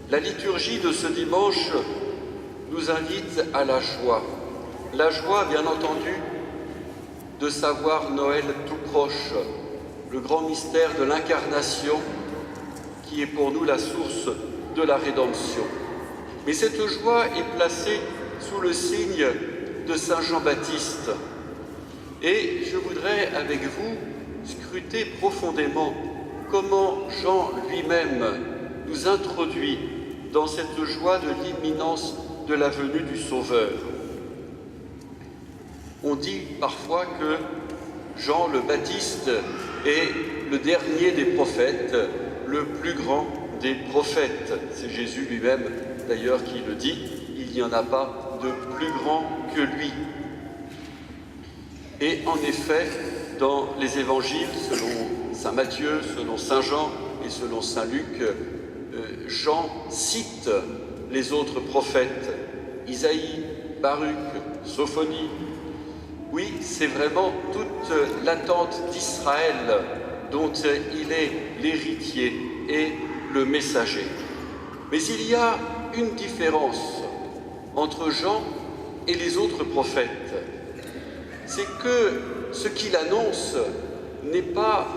La liturgie de ce dimanche nous invite à la joie. La joie, bien entendu, de savoir Noël tout proche, le grand mystère de l'incarnation qui est pour nous la source de la rédemption. Mais cette joie est placée sous le signe de Saint Jean-Baptiste. Et je voudrais avec vous scruter profondément comment Jean lui-même nous introduit dans cette joie de l'imminence de la venue du Sauveur. On dit parfois que Jean le Baptiste est le dernier des prophètes, le plus grand des prophètes. C'est Jésus lui-même d'ailleurs qui le dit, il n'y en a pas de plus grand que lui. Et en effet, dans les évangiles, selon saint Matthieu, selon saint Jean et selon saint Luc, Jean cite les autres prophètes, Isaïe, Baruch, Sophonie. Oui, c'est vraiment toute l'attente d'Israël dont il est l'héritier et le messager. Mais il y a une différence entre Jean et les autres prophètes. C'est que ce qu'il annonce n'est pas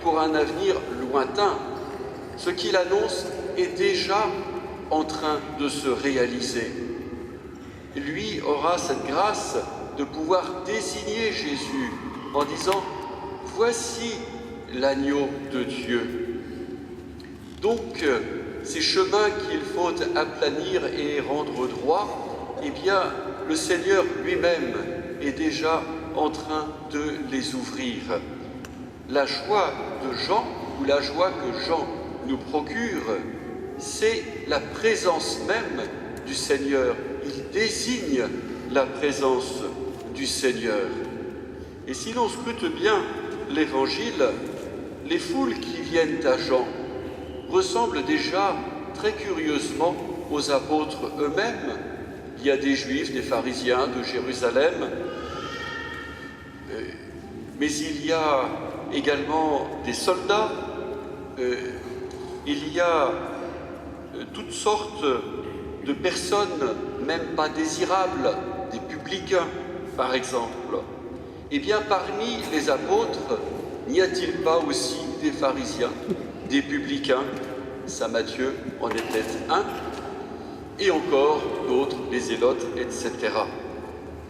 pour un avenir lointain. Ce qu'il annonce est déjà en train de se réaliser. Lui aura cette grâce de pouvoir désigner Jésus en disant « Voici l'agneau de Dieu ». Donc, ces chemins qu'il faut aplanir et rendre droits, eh bien, le Seigneur lui-même est déjà en train de les ouvrir. La joie de Jean, ou la joie que Jean nous procure, c'est la présence même du Seigneur. Il désigne la présence du Seigneur. Et si l'on scrute bien l'Évangile, les foules qui viennent à Jean ressemblent déjà très curieusement aux apôtres eux-mêmes. Il y a des Juifs, des pharisiens de Jérusalem, mais il y a également des soldats, il y a toutes sortes de personnes, même pas désirables, des publicains par exemple. Eh bien, parmi les apôtres, n'y a-t-il pas aussi des pharisiens, des publicains? Saint Matthieu en était un, et encore d'autres, les zélotes, etc.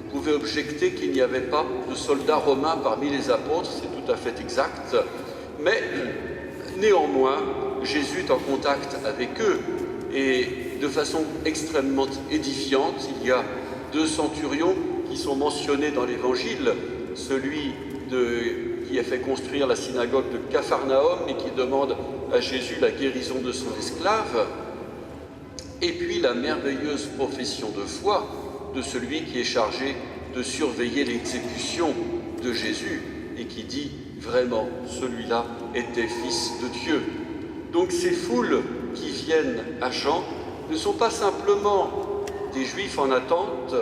Vous pouvez objecter qu'il n'y avait pas de soldats romains parmi les apôtres, c'est tout à fait exact, mais néanmoins, Jésus est en contact avec eux, et de façon extrêmement édifiante. Il y a 2 centurions qui sont mentionnés dans l'Évangile, celui qui a fait construire la synagogue de Capharnaüm et qui demande à Jésus la guérison de son esclave, et puis la merveilleuse profession de foi de celui qui est chargé de surveiller l'exécution de Jésus et qui dit vraiment celui-là était fils de Dieu. Donc ces foules qui viennent à Jean ne sont pas simplement des Juifs en attente,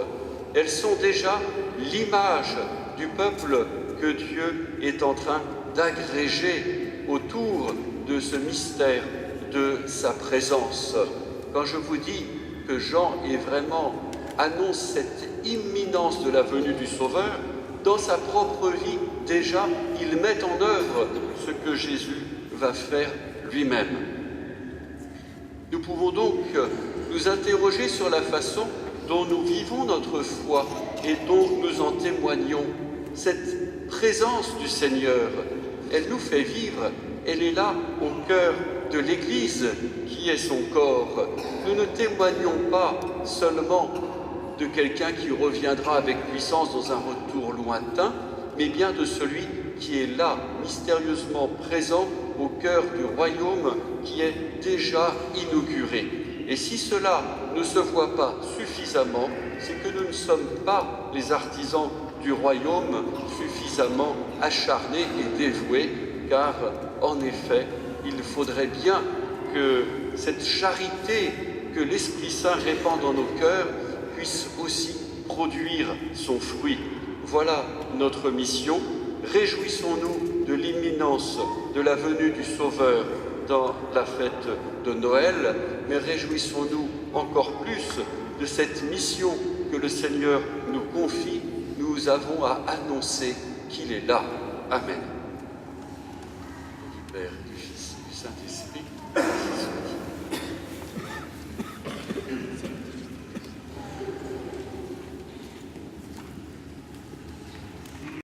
elles sont déjà l'image du peuple que Dieu est en train d'agréger autour de ce mystère de sa présence. Quand je vous dis que Jean annonce cette imminence de la venue du Sauveur, dans sa propre vie, déjà, il met en œuvre ce que Jésus va faire lui-même. Nous pouvons donc nous interroger sur la façon dont nous vivons notre foi et dont nous en témoignons. Cette présence du Seigneur, elle nous fait vivre, elle est là au cœur de l'Église qui est son corps. Nous ne témoignons pas seulement de quelqu'un qui reviendra avec puissance dans un retour lointain, mais bien de celui qui est là, mystérieusement présent au cœur du royaume qui est déjà inauguré. Et si cela ne se voit pas suffisamment, c'est que nous ne sommes pas les artisans du royaume suffisamment acharnés et dévoués, car en effet, il faudrait bien que cette charité que l'Esprit Saint répand dans nos cœurs puisse aussi produire son fruit. Voilà notre mission. Réjouissons-nous de l'imminence de la venue du Sauveur, dans la fête de Noël, mais réjouissons-nous encore plus de cette mission que le Seigneur nous confie. Nous avons à annoncer qu'il est là. Amen. Au nom du Père, du Fils et du Saint-Esprit.